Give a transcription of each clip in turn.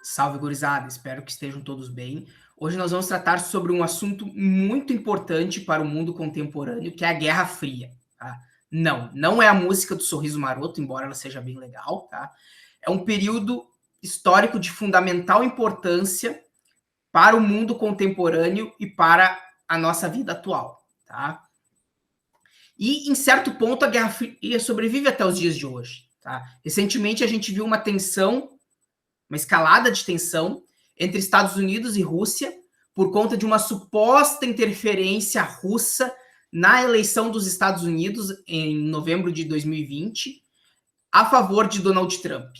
Salve, gurizada! Espero que estejam todos bem. Hoje nós vamos tratar sobre um assunto muito importante para o mundo contemporâneo, que é a Guerra Fria. Tá? Não é a música do Sorriso Maroto, embora ela seja bem legal. Tá? É um período histórico de fundamental importância para o mundo contemporâneo e para a nossa vida atual. Tá? E, em certo ponto, a Guerra Fria sobrevive até os dias de hoje. Tá? Recentemente, a gente viu uma escalada de tensão entre Estados Unidos e Rússia por conta de uma suposta interferência russa na eleição dos Estados Unidos em novembro de 2020 a favor de Donald Trump.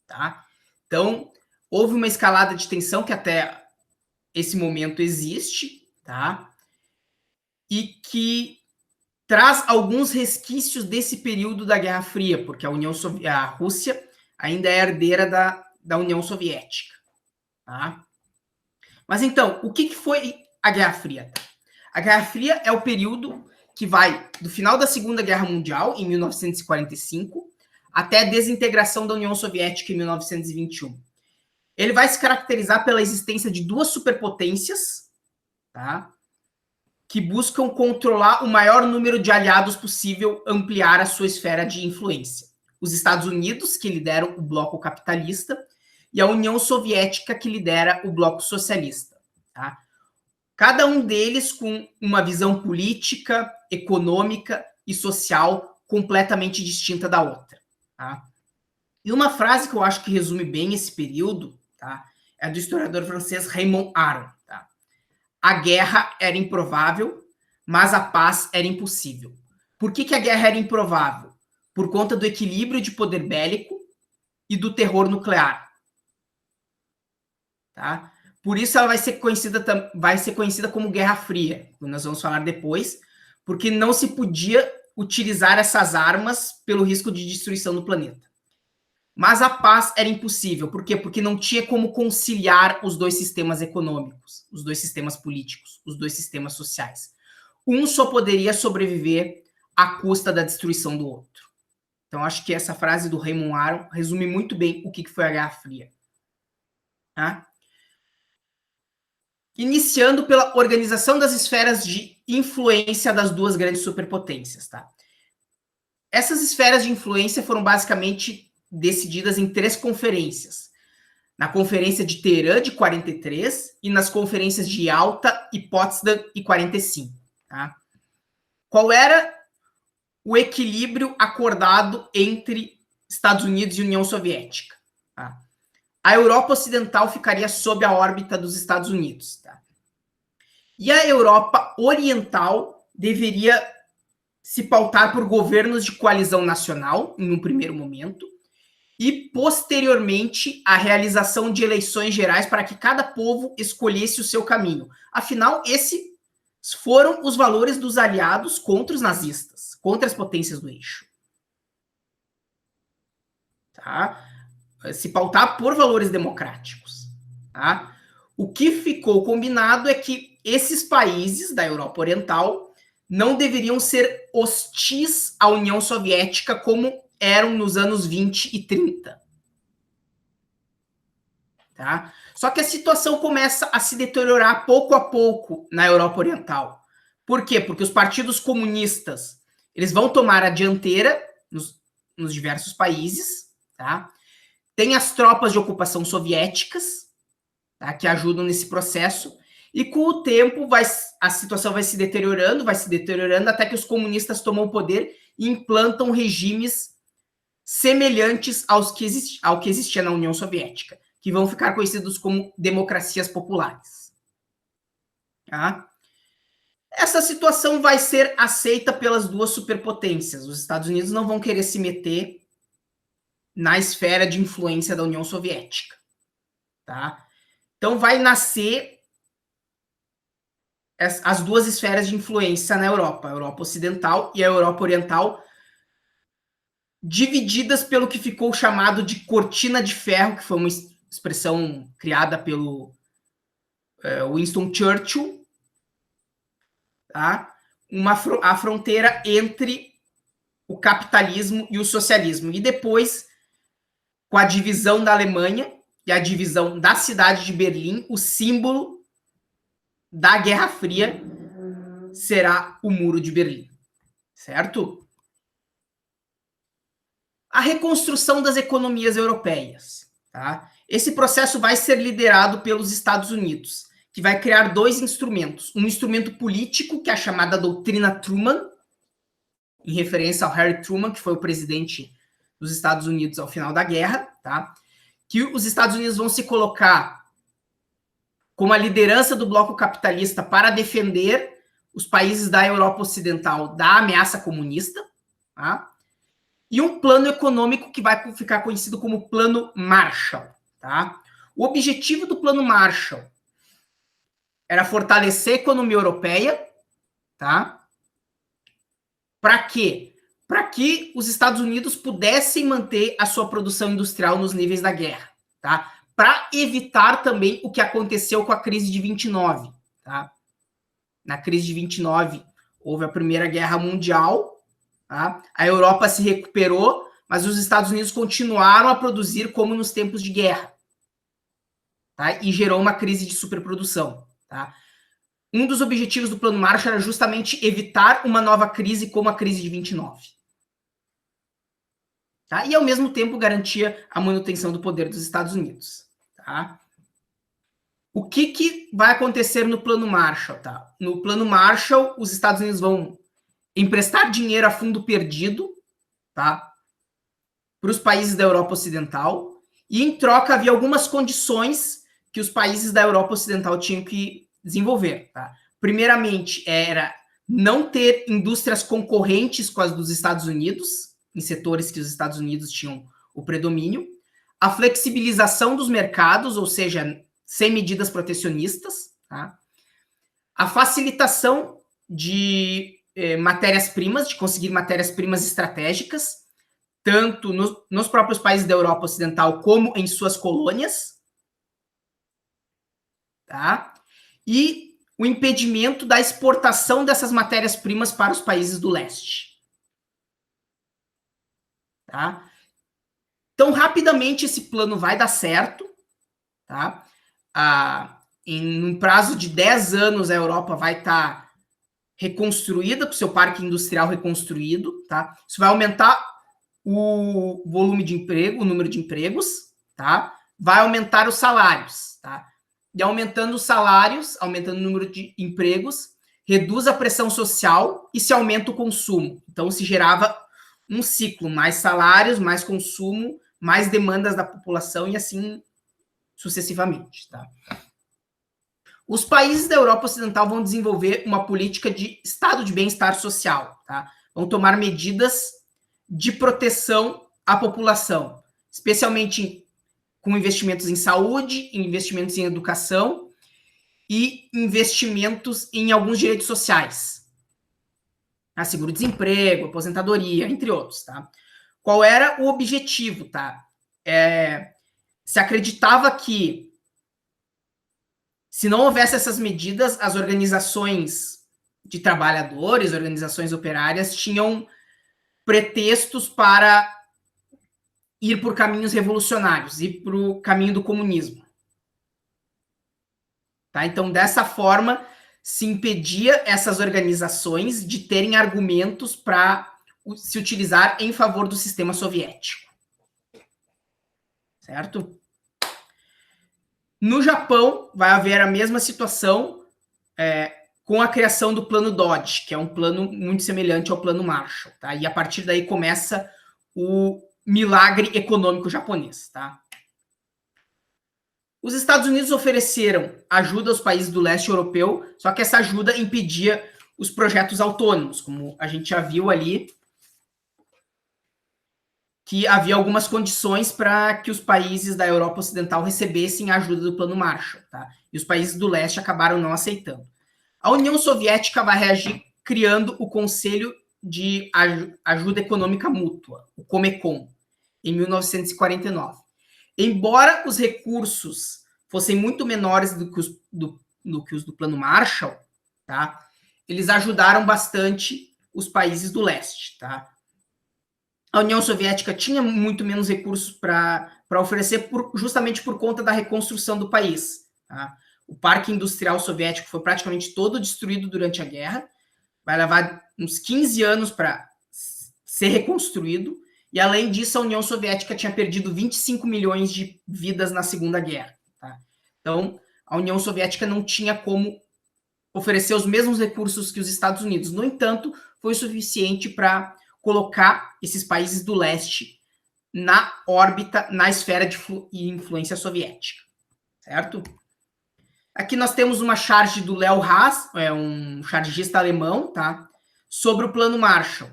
Tá? Então, houve uma escalada de tensão que até esse momento existe, tá? E que traz alguns resquícios desse período da Guerra Fria, porque a Rússia ainda é herdeira da União Soviética. Tá? Mas então, o que foi a Guerra Fria? A Guerra Fria é o período que vai do final da Segunda Guerra Mundial, em 1945, até a desintegração da União Soviética em 1921. Ele vai se caracterizar pela existência de duas superpotências, tá? Que buscam controlar o maior número de aliados possível, ampliar a sua esfera de influência. Os Estados Unidos, que lideram o bloco capitalista, e a União Soviética, que lidera o bloco socialista. Tá? Cada um deles com uma visão política, econômica e social completamente distinta da outra. Tá? E uma frase que eu acho que resume bem esse período, tá, é do historiador francês Raymond Aron. Tá? A guerra era improvável, mas a paz era impossível. Por que a guerra era improvável? Por conta do equilíbrio de poder bélico e do terror nuclear. Tá? Por isso ela vai ser conhecida como Guerra Fria, que nós vamos falar depois, porque não se podia utilizar essas armas pelo risco de destruição do planeta. Mas a paz era impossível. Por quê? Porque não tinha como conciliar os dois sistemas econômicos, os dois sistemas políticos, os dois sistemas sociais. Um só poderia sobreviver à custa da destruição do outro. Então, acho que essa frase do Raymond Aron resume muito bem o que foi a Guerra Fria. Tá? Iniciando pela organização das esferas de influência das duas grandes superpotências. Tá? Essas esferas de influência foram basicamente decididas em 3 conferências. Na Conferência de Teherã, de 43, e nas conferências de Yalta e Potsdam, de 45. Tá? Qual era o equilíbrio acordado entre Estados Unidos e União Soviética? Tá? A Europa Ocidental ficaria sob a órbita dos Estados Unidos. Tá? E a Europa Oriental deveria se pautar por governos de coalizão nacional, em um primeiro momento, e, posteriormente, a realização de eleições gerais para que cada povo escolhesse o seu caminho. Afinal, esses foram os valores dos aliados contra os nazistas, contra as potências do eixo. Tá? Se pautar por valores democráticos. Tá? O que ficou combinado é que esses países da Europa Oriental não deveriam ser hostis à União Soviética como eram nos anos 20 e 30. Tá? Só que a situação começa a se deteriorar pouco a pouco na Europa Oriental. Por quê? Porque os partidos comunistas eles vão tomar a dianteira nos diversos países. Tá? Tem as tropas de ocupação soviéticas, tá, que ajudam nesse processo. E com o tempo a situação vai se deteriorando até que os comunistas tomam o poder e implantam regimes semelhantes ao que existia na União Soviética, que vão ficar conhecidos como democracias populares. Tá? Essa situação vai ser aceita pelas duas superpotências. Os Estados Unidos não vão querer se meter na esfera de influência da União Soviética. Tá? Então vai nascer as duas esferas de influência na Europa, a Europa Ocidental e a Europa Oriental, divididas pelo que ficou chamado de cortina de ferro, que foi uma expressão criada pelo Winston Churchill, tá? A fronteira entre o capitalismo e o socialismo. E depois, com a divisão da Alemanha, e a divisão da cidade de Berlim, o símbolo da Guerra Fria será o Muro de Berlim, certo? A reconstrução das economias europeias, tá? Esse processo vai ser liderado pelos Estados Unidos, que vai criar dois instrumentos. Um instrumento político, que é a chamada doutrina Truman, em referência ao Harry Truman, que foi o presidente dos Estados Unidos ao final da guerra, tá? Que os Estados Unidos vão se colocar como a liderança do bloco capitalista para defender os países da Europa Ocidental da ameaça comunista, tá? E um plano econômico que vai ficar conhecido como Plano Marshall, tá? O objetivo do Plano Marshall era fortalecer a economia europeia, tá? Para quê? Para que os Estados Unidos pudessem manter a sua produção industrial nos níveis da guerra, tá? Para evitar também o que aconteceu com a crise de 29, tá? Na crise de 29 houve a Primeira Guerra Mundial, tá? A Europa se recuperou, mas os Estados Unidos continuaram a produzir como nos tempos de guerra, tá? E gerou uma crise de superprodução, tá? Um dos objetivos do Plano Marshall era justamente evitar uma nova crise como a crise de 29. Tá? E, ao mesmo tempo, garantia a manutenção do poder dos Estados Unidos. Tá? O que vai acontecer no Plano Marshall? Tá? No Plano Marshall, os Estados Unidos vão emprestar dinheiro a fundo perdido, tá? Para os países da Europa Ocidental, e, em troca, havia algumas condições que os países da Europa Ocidental tinham que desenvolver. Tá? Primeiramente, era não ter indústrias concorrentes com as dos Estados Unidos, em setores que os Estados Unidos tinham o predomínio, a flexibilização dos mercados, ou seja, sem medidas protecionistas, tá? A facilitação de matérias-primas, de conseguir matérias-primas estratégicas, tanto nos próprios países da Europa Ocidental como em suas colônias, tá? E o impedimento da exportação dessas matérias-primas para os países do leste. Tá? Então, rapidamente, esse plano vai dar certo. Tá? Em um prazo de 10 anos, a Europa vai estar reconstruída, com o seu parque industrial reconstruído. Tá? Isso vai aumentar o volume de emprego, o número de empregos. Tá? Vai aumentar os salários. Tá? E aumentando os salários, aumentando o número de empregos, reduz a pressão social e se aumenta o consumo. Então, se gerava um ciclo, mais salários, mais consumo, mais demandas da população e assim sucessivamente. Tá? Os países da Europa Ocidental vão desenvolver uma política de estado de bem-estar social. Tá? Vão tomar medidas de proteção à população, especialmente com investimentos em saúde, investimentos em educação e investimentos em alguns direitos sociais. Seguro-desemprego, aposentadoria, entre outros. Tá? Qual era o objetivo? Tá? Se acreditava que, se não houvesse essas medidas, as organizações de trabalhadores, organizações operárias, tinham pretextos para ir por caminhos revolucionários, ir para o caminho do comunismo. Tá? Então, dessa forma, se impedia essas organizações de terem argumentos para se utilizar em favor do sistema soviético. Certo? No Japão, vai haver a mesma situação com a criação do Plano Dodge, que é um plano muito semelhante ao Plano Marshall. Tá? E a partir daí começa o milagre econômico japonês. Tá? Os Estados Unidos ofereceram ajuda aos países do leste europeu, só que essa ajuda impedia os projetos autônomos, como a gente já viu ali, que havia algumas condições para que os países da Europa Ocidental recebessem a ajuda do Plano Marshall. Tá? E os países do leste acabaram não aceitando. A União Soviética vai reagir criando o Conselho de Ajuda Econômica Mútua, o Comecon, em 1949. Embora os recursos fossem muito menores do que os do Plano Marshall, tá? Eles ajudaram bastante os países do leste. Tá? A União Soviética tinha muito menos recursos para para oferecer justamente por conta da reconstrução do país. Tá? O parque industrial soviético foi praticamente todo destruído durante a guerra, vai levar uns 15 anos para ser reconstruído, e além disso a União Soviética tinha perdido 25 milhões de vidas na Segunda Guerra. Tá? Então, a União Soviética não tinha como oferecer os mesmos recursos que os Estados Unidos. No entanto, foi suficiente para colocar esses países do leste na órbita, na esfera de influência soviética, certo? Aqui nós temos uma charge do Leo Haas, um chargista alemão, tá? Sobre o Plano Marshall.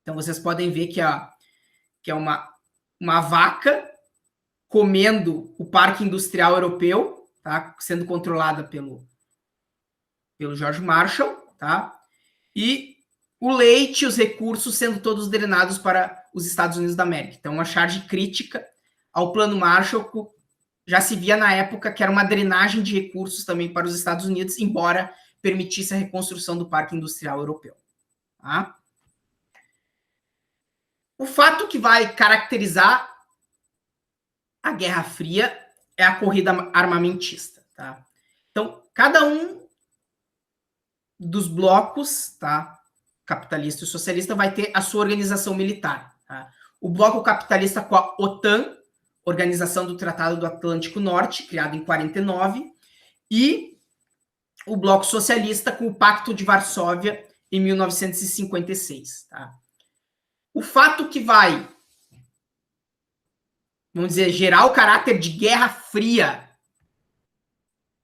Então vocês podem ver que é uma vaca comendo o parque industrial europeu, tá? Sendo controlada pelo George Marshall, tá? E o leite, os recursos sendo todos drenados para os Estados Unidos da América. Então, uma charge crítica ao Plano Marshall, já se via na época que era uma drenagem de recursos também para os Estados Unidos, embora permitisse a reconstrução do parque industrial europeu. Tá? O fato que vai caracterizar a Guerra Fria é a corrida armamentista. Tá? Então, cada um dos blocos, tá, capitalista e socialista, vai ter a sua organização militar. Tá? O bloco capitalista com a OTAN, Organização do Tratado do Atlântico Norte, criado em 49, e o bloco socialista com o Pacto de Varsóvia, em 1956. Tá? O fato que vai, vamos dizer, gerar o caráter de Guerra Fria,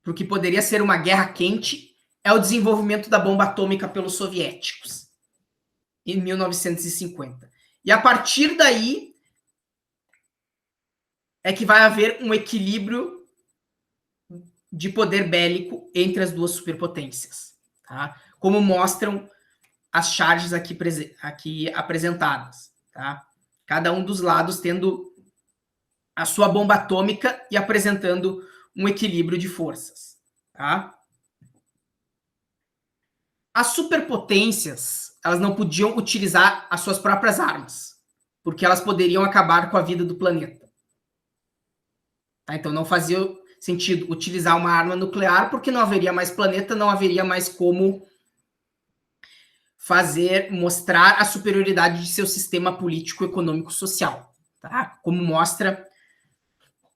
para o que poderia ser uma guerra quente, é o desenvolvimento da bomba atômica pelos soviéticos, em 1950. E a partir daí é que vai haver um equilíbrio de poder bélico entre as duas superpotências, tá? Como mostram as charges aqui apresentadas. Tá? Cada um dos lados tendo a sua bomba atômica e apresentando um equilíbrio de forças. Tá? As superpotências, elas não podiam utilizar as suas próprias armas, porque elas poderiam acabar com a vida do planeta. Tá? Então não fazia sentido utilizar uma arma nuclear, porque não haveria mais planeta, não haveria mais como mostrar a superioridade de seu sistema político, econômico, social. Tá? Como mostra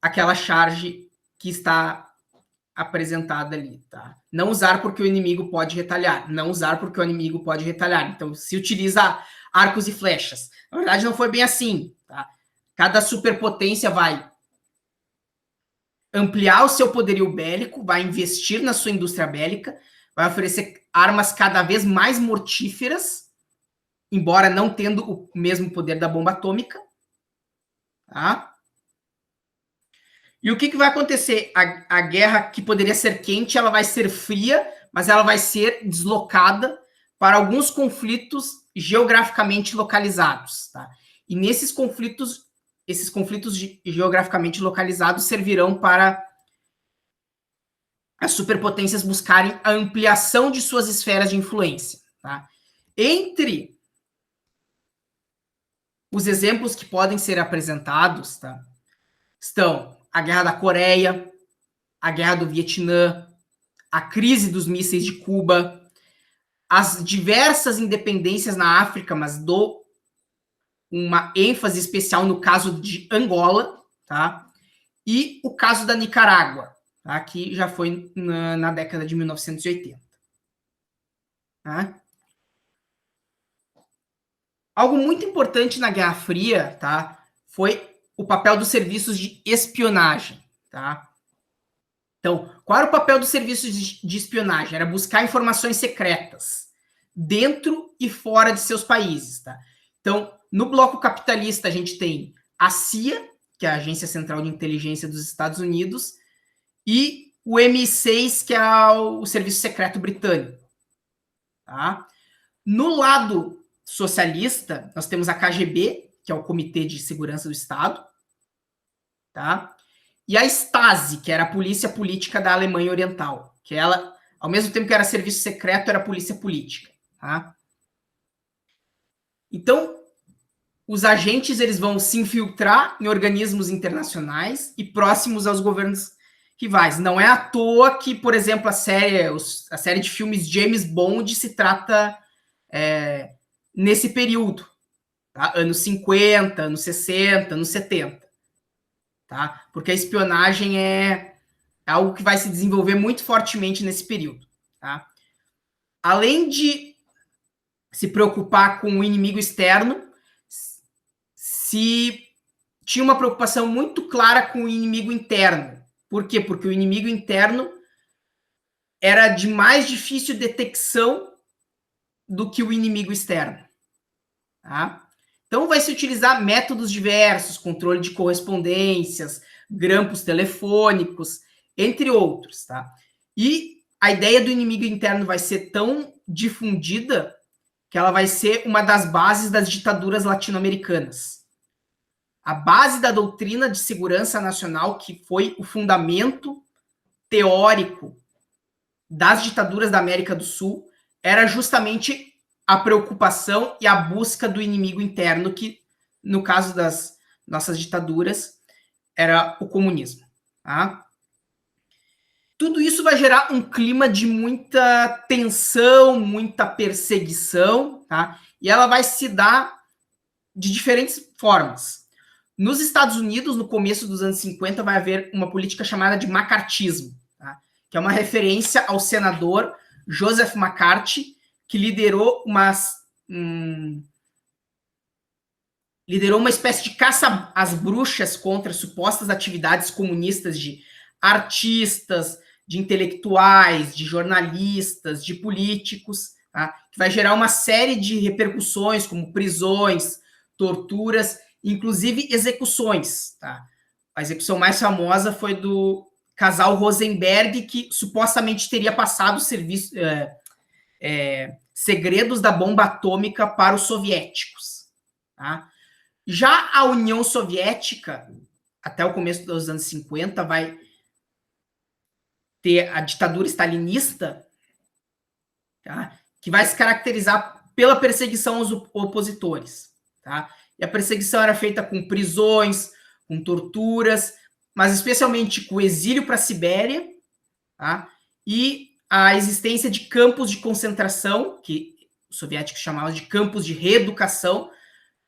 aquela charge que está apresentada ali. Tá? Não usar porque o inimigo pode retalhar. Não usar porque o inimigo pode retalhar. Então, se utiliza arcos e flechas. Na verdade, não foi bem assim. Tá? Cada superpotência vai ampliar o seu poderio bélico, vai investir na sua indústria bélica, vai oferecer armas cada vez mais mortíferas, embora não tendo o mesmo poder da bomba atômica. Tá? E o que vai acontecer? A guerra que poderia ser quente, ela vai ser fria, mas ela vai ser deslocada para alguns conflitos geograficamente localizados. Tá? E esses conflitos geograficamente localizados servirão para as superpotências buscarem a ampliação de suas esferas de influência. Tá? Entre os exemplos que podem ser apresentados, tá, estão a Guerra da Coreia, a Guerra do Vietnã, a crise dos mísseis de Cuba, as diversas independências na África, mas dou uma ênfase especial no caso de Angola, tá? E o caso da Nicarágua, tá? Que já foi na década de 1980. Tá? Algo muito importante na Guerra Fria, tá? Foi o papel dos serviços de espionagem. Tá? Então, qual era o papel dos serviços de espionagem? Era buscar informações secretas dentro e fora de seus países. Tá? Então, no bloco capitalista, a gente tem a CIA, que é a Agência Central de Inteligência dos Estados Unidos, e o MI6, que é o Serviço Secreto Britânico. Tá? No lado socialista, nós temos a KGB, que é o Comitê de Segurança do Estado, tá? E a Stasi, que era a polícia política da Alemanha Oriental, que ela, ao mesmo tempo que era serviço secreto, era polícia política. Tá? Então, os agentes eles vão se infiltrar em organismos internacionais e próximos aos governos rivais. Não é à toa que, por exemplo, a série de filmes James Bond se trata nesse período. Tá? Anos 50, anos 60, anos 70. Tá? Porque a espionagem é algo que vai se desenvolver muito fortemente nesse período. Tá? Além de se preocupar com o inimigo externo, se tinha uma preocupação muito clara com o inimigo interno. Por quê? Porque o inimigo interno era de mais difícil detecção do que o inimigo externo. Tá? Então, vai se utilizar métodos diversos, controle de correspondências, grampos telefônicos, entre outros. Tá? E a ideia do inimigo interno vai ser tão difundida que ela vai ser uma das bases das ditaduras latino-americanas. A base da doutrina de segurança nacional, que foi o fundamento teórico das ditaduras da América do Sul, era justamente a preocupação e a busca do inimigo interno, que, no caso das nossas ditaduras, era o comunismo. Tá? Tudo isso vai gerar um clima de muita tensão, muita perseguição, tá? E ela vai se dar de diferentes formas. Nos Estados Unidos, no começo dos anos 50, vai haver uma política chamada de macartismo, tá? Que é uma referência ao senador Joseph McCarthy, que liderou uma espécie de caça às bruxas contra supostas atividades comunistas de artistas, de intelectuais, de jornalistas, de políticos, tá? Que vai gerar uma série de repercussões, como prisões, torturas, inclusive execuções. Tá? A execução mais famosa foi do casal Rosenberg, que supostamente teria passado segredos da bomba atômica para os soviéticos. Tá? Já a União Soviética, até o começo dos anos 50, vai ter a ditadura stalinista, tá? Que vai se caracterizar pela perseguição aos opositores. Tá? E a perseguição era feita com prisões, com torturas, mas especialmente com o exílio para a Sibéria, tá? E a existência de campos de concentração, que os soviéticos chamavam de campos de reeducação,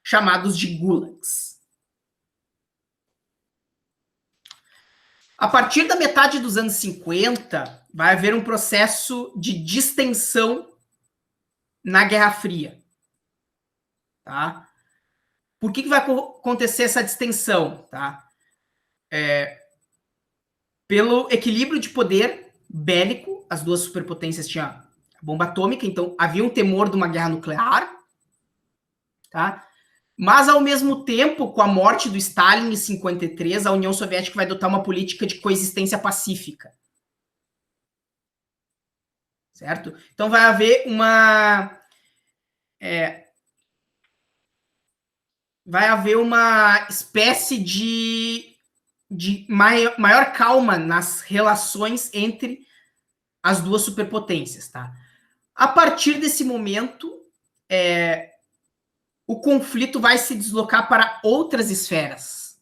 chamados de gulags. A partir da metade dos anos 50, vai haver um processo de distensão na Guerra Fria. Tá? Por que vai acontecer essa distensão? Tá? Pelo equilíbrio de poder bélico, as duas superpotências tinham a bomba atômica, então havia um temor de uma guerra nuclear. Tá? Mas, ao mesmo tempo, com a morte do Stalin em 53, a União Soviética vai adotar uma política de coexistência pacífica. Certo? Então, vai haver uma espécie de maior calma nas relações entre as duas superpotências. Tá? A partir desse momento, o conflito vai se deslocar para outras esferas.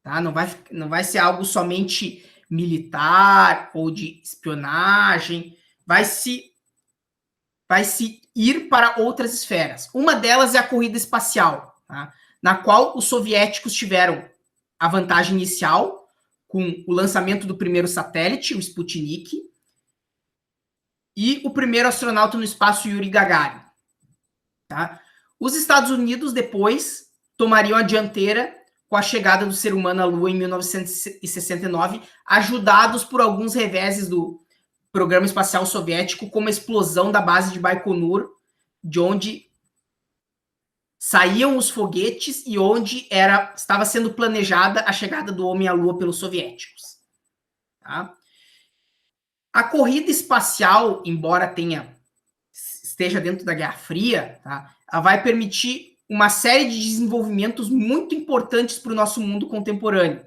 Tá? Não vai ser algo somente militar ou de espionagem. Vai se ir para outras esferas. Uma delas é a corrida espacial, tá? Na qual os soviéticos tiveram a vantagem inicial com o lançamento do primeiro satélite, o Sputnik, e o primeiro astronauta no espaço, Yuri Gagarin. Tá? Os Estados Unidos, depois, tomariam a dianteira com a chegada do ser humano à Lua em 1969, ajudados por alguns reveses do programa espacial soviético, como a explosão da base de Baikonur, de onde saíam os foguetes e onde estava sendo planejada a chegada do homem à Lua pelos soviéticos. Tá? A corrida espacial, embora esteja dentro da Guerra Fria, tá? Ela vai permitir uma série de desenvolvimentos muito importantes para o nosso mundo contemporâneo.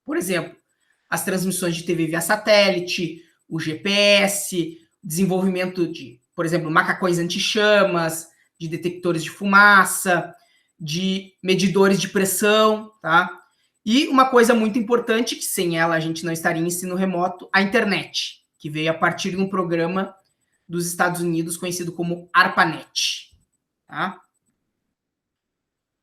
Por exemplo, as transmissões de TV via satélite, o GPS, desenvolvimento de, por exemplo, macacões anti-chamas, de detectores de fumaça, de medidores de pressão, tá? E uma coisa muito importante, que sem ela a gente não estaria em ensino remoto, a internet, que veio a partir de um programa dos Estados Unidos conhecido como ARPANET, tá?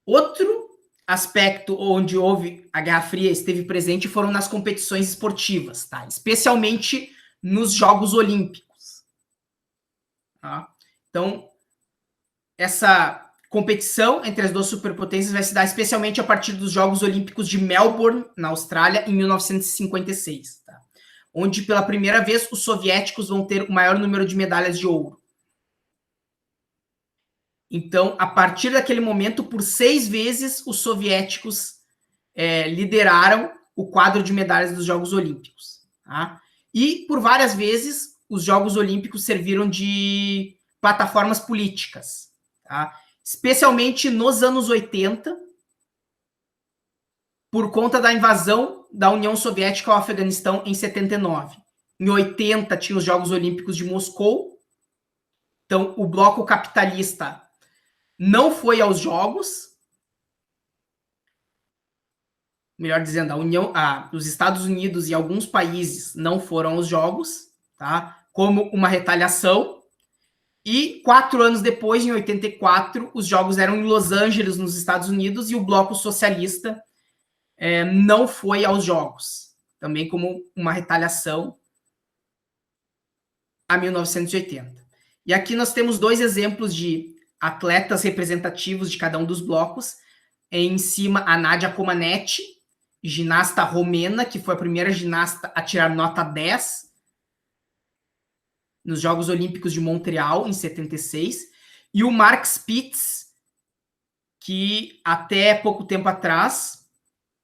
Outro aspecto onde houve a Guerra Fria esteve presente foram nas competições esportivas, tá? Especialmente nos Jogos Olímpicos. Tá? Então, essa competição entre as duas superpotências vai se dar especialmente a partir dos Jogos Olímpicos de Melbourne, na Austrália, em 1956, tá? Onde pela primeira vez os soviéticos vão ter o maior número de medalhas de ouro. Então, a partir daquele momento, por 6 vezes, os soviéticos lideraram o quadro de medalhas dos Jogos Olímpicos. Tá? E, por várias vezes, os Jogos Olímpicos serviram de plataformas políticas. Tá? Especialmente nos anos 80, por conta da invasão da União Soviética ao Afeganistão em 79. Em 80, tinha os Jogos Olímpicos de Moscou. Então, o bloco capitalista não foi aos Jogos, melhor dizendo, os Estados Unidos e alguns países não foram aos Jogos, tá? Como uma retaliação. E 4 anos depois, em 84, os Jogos eram em Los Angeles, nos Estados Unidos, e o bloco socialista não foi aos Jogos, também como uma retaliação a 1980. E aqui nós temos 2 exemplos de atletas representativos de cada um dos blocos. Em cima, a Nadia Comaneci, ginasta romena, que foi a primeira ginasta a tirar nota 10 nos Jogos Olímpicos de Montreal, em 76. E o Mark Spitz, que até pouco tempo atrás,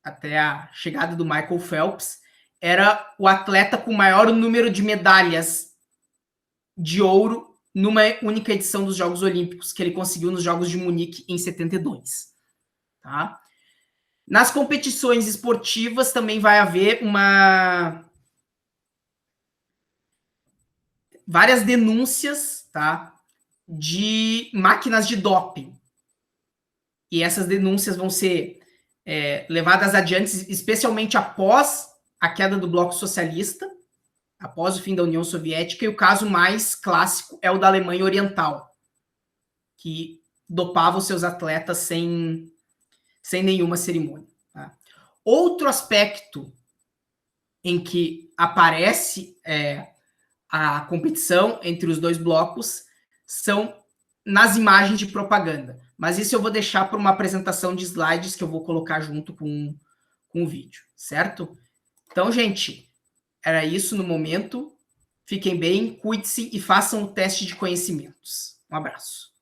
até a chegada do Michael Phelps, era o atleta com maior número de medalhas de ouro numa única edição dos Jogos Olímpicos, que ele conseguiu nos Jogos de Munique em 72. Tá? Nas competições esportivas também vai haver várias denúncias, tá, de máquinas de doping. E essas denúncias vão ser levadas adiante, especialmente após a queda do bloco socialista, após o fim da União Soviética, e o caso mais clássico é o da Alemanha Oriental, que dopava os seus atletas sem nenhuma cerimônia. Tá? Outro aspecto em que aparece a competição entre os 2 blocos são nas imagens de propaganda. Mas isso eu vou deixar para uma apresentação de slides que eu vou colocar junto com o vídeo, certo? Então, gente, era isso no momento. Fiquem bem, cuide-se e façam o teste de conhecimentos. Um abraço.